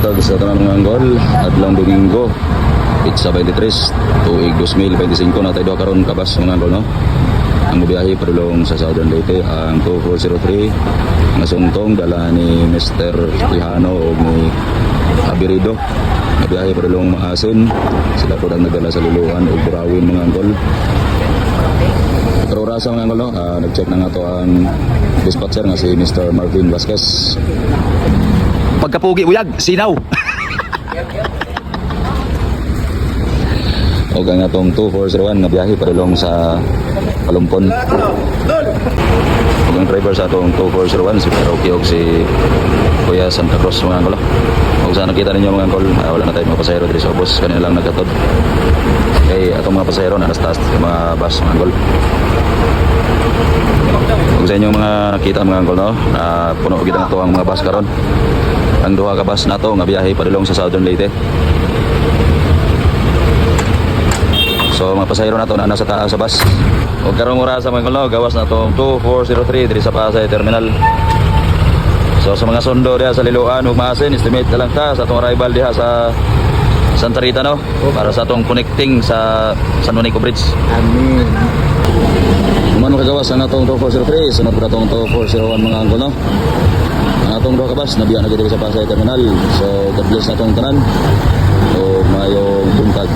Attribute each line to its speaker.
Speaker 1: buntag sa tanang mga anggol, adlang Domingo, Pizza 23, tuig 2025 na tayo karon kabas mga anggol, no? Ang biyahe padulong sa Southern Leyte ang 2403 nga suntong dala ni Mr. Quijano o ni Abirido. Ang biyahe padulong Maasin, sila po ang nagdala sa Luluan o Burawin mga anggol. Pero orasa mga anggol, no? Nag-check na nga to ang dispatcher nga si Mr. Marvin Vasquez.
Speaker 2: Pagkapugi uyag, sinaw.
Speaker 1: O nga itong 2401 na biyahe padulong sa Palumpon. O ang driver sa itong 2401 si Peroki o si Kuya Santa Cruz mga angkol. O saan nakita ninyo mga angkol, wala na tayong mga pasahero dito sa bus, kanina lang nagkatod. Kaya itong mga pasahero na nas-taas yung mga bus mga angkol. Kung sa inyo mga nakita mga angkol, no, puno kita na ito ang mga bus karon. Ang duha ka bus na ito nga biyahe padulong sa Southern Leyte. So mga pasahero na ito na nasa taas sa bus. Huwag karong orasa mga angkol, no, gawas na itong 2403 diri sa Pasay Terminal. So sa mga sundo diha sa Liloan ug Maasin, estimate na lang ta sa itong arrival diha sa Santa Rita, no, para sa itong connecting sa San Juanico Bridge.
Speaker 2: Amin.
Speaker 1: Umano kagawas ang atong 2403, sunod pa itong 2401 mga angkol, no. Ang atong duha ka bus nabiya na dito sa Pasay Terminal. So God bless na itong tanan o mayong buntag.